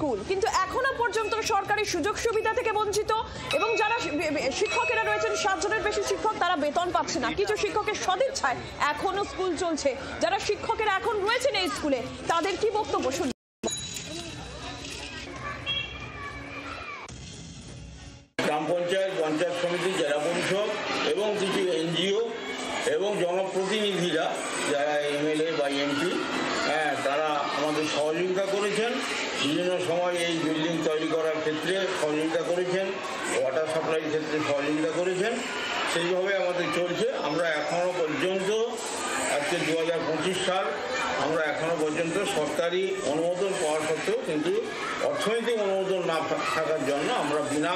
School, কিন্তু এখনো পর্যন্ত সরকারি সুযোগ সুবিধা থেকে বঞ্চিত এবং যারা শিক্ষকেরা রয়েছেন 7 জনের বেশি শিক্ষক তারা বেতন পাচ্ছে না। কিছু শিক্ষকের সদিচ্ছায় এখনো স্কুল চলছে। যারা শিক্ষকেরা এখন রয়েছেন এই স্কুলে তাদের কি বক্তব্য শুনুন। গ্রাম পঞ্চায়েত, পঞ্চায়েত সমিতি, জেলা পরিষদ এবং কিছু এনজিও এবং জনপ্রতিনিধিরা যারা এমএলএ বা এমপি তারা আমাদের সহযোগিতা করেছেন। বিভিন্ন সময় এই বিল্ডিং তৈরি করার ক্ষেত্রে সহযোগিতা করেছেন, ওয়াটার সাপ্লাইয়ের ক্ষেত্রে সহযোগিতা করেছেন। সেইভাবে আমাদের চলছে। আমরা এখনও পর্যন্ত আজকে 2025 সাল, আমরা এখনও পর্যন্ত সরকারি অনুমোদন পাওয়া সত্ত্বেও কিন্তু অর্থনৈতিক অনুমোদন না থাকার জন্য আমরা বিনা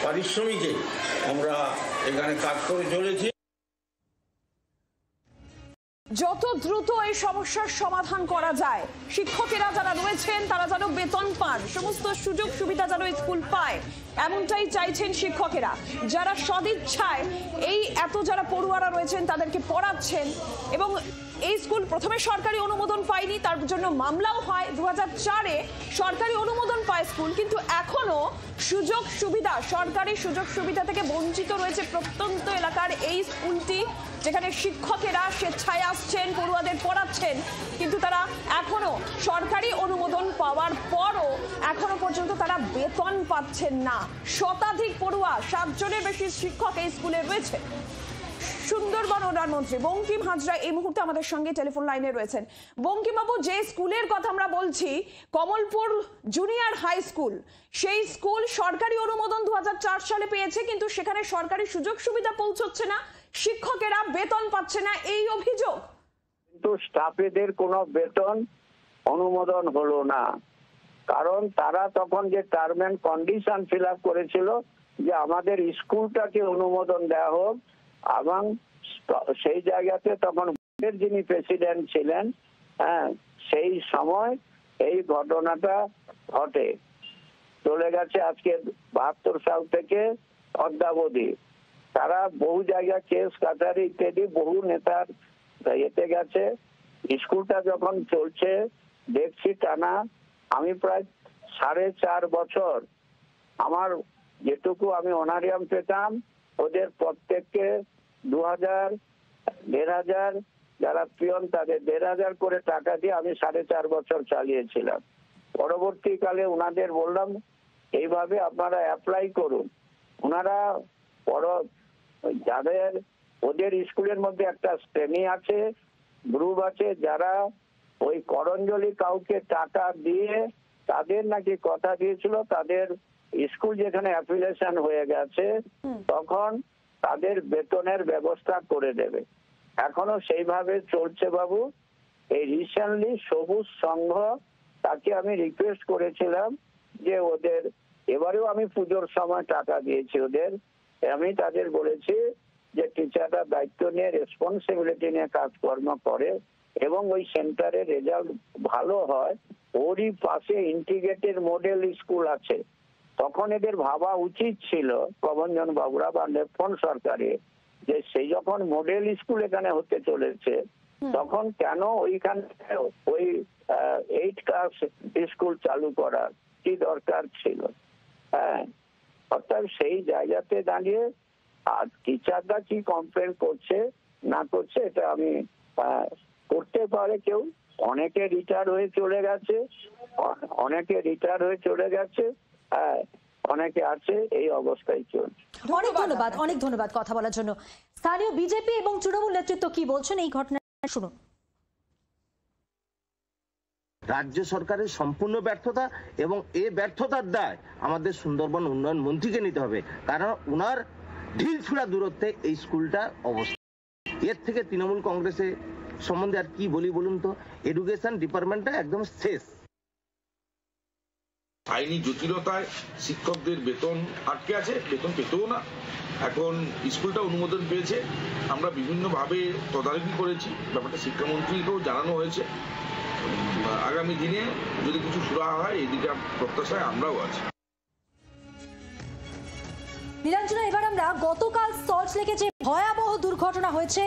পারিশ্রমিকে আমরা এখানে কাজ করে চলেছি। যত দ্রুত এই সমস্যার সমাধান করা যায়, শিক্ষকেরা যারা রয়েছেন তারা যেন বেতন পান, সমস্ত সুযোগ সুবিধা যেন স্কুল পায়, এমনটাই চাইছেন শিক্ষকেরা। যারা সদিচ্ছায় এই যারা পড়ুয়ারা রয়েছেন তাদেরকে পড়াচ্ছেন এবং এই স্কুল প্রথমে সরকারি অনুমোদন পায়নি, তার জন্য মামলাও হয়। 2004-এ সরকারি অনুমোদন পায় স্কুল, কিন্তু এখনো সরকারি সুযোগ সুবিধা থেকে বঞ্চিত রয়েছে প্রত্যন্ত এলাকার এই স্কুলটি, যেখানে শিক্ষকেরা স্বেচ্ছায় আসছেন, পড়ুয়াদের পড়াচ্ছেন, কিন্তু তারা এখনো সরকারি অনুমোদন পাওয়ার পরও এখনো পর্যন্ত তারা বেতন পাচ্ছেন না। শতাধিক পড়ুয়া, 7 জনের বেশি শিক্ষক এই স্কুলে রয়েছে। সুন্দরবন উন্নয়ন মন্ত্রী বঙ্কিম হাজরা এই মুহূর্তে আমাদের সঙ্গে টেলিফোন লাইনে রয়েছেন। বঙ্কিম বাবু, যে স্কুলের কথা আমরা বলছি, কমলপুর জুনিয়র হাই স্কুল, সেই স্কুল সরকারি অনুমোদন 2004 সালে পেয়েছে, কিন্তু সেখানে সরকারি সুযোগ সুবিধা পৌঁছচ্ছে না, শিক্ষকেরা বেতন পাচ্ছে না, এই অভিযোগ। কিন্তু স্টাফেদের কোনো বেতন অনুমোদন হলো না, কারণ তারা তখন যে term and condition fill up করেছিল যে আমাদের স্কুলটাকে অনুমোদন দেওয়া হোক, এবং সেই জায়গাতে তখন যিনি প্রেসিডেন্ট ছিলেন সেই সময় এই ঘটনাটা ঘটে। চলে গেছে আজকে 72 সাল থেকে অদ্যাবধি। তারা বহু জায়গায় কেস কাটারি ইত্যাদি বহু নেতার এতে গেছে। স্কুলটা যখন চলছে দেখছি টানা আমি প্রায় 4.5 বছর আমার যেটুকু আমি অনারিয়াম পেতাম ওদের প্রত্যেককে 2000, 1500 যারা পিয়ন তাদের 1500 করে টাকা দিয়ে আমি 4.5 বছর চালিয়েছিলাম। পরবর্তীকালে ওনাদের বললাম এইভাবে আপনারা অ্যাপ্লাই করুন। ওনারা যাদের ওদের স্কুলের মধ্যে একটা শ্রেণী আছে, গ্রুপ আছে, যারা ওই করঞ্জলি কাউকে টাকা দিয়ে তাদের নাকি কথা দিয়েছিল তাদের স্কুল যেখানে অ্যাফিলিয়েশন হয়ে গেছে তখন তাদের বেতনের ব্যবস্থা করে দেবে। এখনো সেইভাবে চলছে বাবু। এই রিসেন্টলি সবুজ সংঘ, তাকে আমি রিকোয়েস্ট করেছিলাম যে ওদের এবারেও আমি পুজোর সময় টাকা দিয়েছি ওদের, আমি তাদের বলেছি যে টিচাররা দায়িত্ব নিয়ে রেসপন্সিবিলিটি নিয়ে কাজকর্ম করে এবং ওই সেন্টারের রেজাল্ট ভালো হয়। ওরই পাশে ইন্টিগ্রেটেড মডেল স্কুল আছে, তখন এদের ভাবা উচিত ছিল প্রবঞ্জন বাবুরা বা লেফট সরকারে যে সেই যখন মডেল স্কুল এখানে হতে চলেছে তখন কেন ওইখানে ওই 8 ক্লাস স্কুল চালু করার কি দরকার ছিল। অর্থাৎ সেই জায়গাতে দাঁড়িয়ে আর টিচাররা কি কমপ্লেন করছে না করছে এটা আমি করতে পারে কেউ, অনেকে রিটায়ার হয়ে চলে গেছে, অনেকে আছে, এই অবস্থায় চলছে। অনেক ধন্যবাদ কথা বলার জন্য। স্থানীয় বিজেপি এবং তৃণমূল নেতৃত্ব কি বলছেন এই ঘটনা শুনুন। রাজ্য সরকারের সম্পূর্ণ ব্যর্থতা এবং এই ব্যর্থতার দায় আমাদের সুন্দরবন উন্নয়ন মন্ত্রীকে নিতে হবে, কারণ ওনার ঢিলছুড়া দূরত্বে এই স্কুলটা অবস্থা। এর থেকে তৃণমূল কংগ্রেসের সম্বন্ধে আর কি বলি বলুন তো? এডুকেশন ডিপার্টমেন্টটা একদম শেষ। আইনি জটিলতায় শিক্ষকদের বেতন আটকে আছে, বেতন পেতেও না। এখন স্কুলটা অনুমোদন পেয়েছে, আমরা বিভিন্নভাবে তদারকি করেছি, ব্যাপারটা শিক্ষামন্ত্রীকেও জানানো হয়েছে। আগামী দিনে যদি কিছু সুরাহা হয় এদিকে প্রত্যাশায় আমরাও আছি। নিরঞ্জনা, এবার আমরা গতকাল সল্টলেকে যে ভয়াবহ দুর্ঘটনা হয়েছে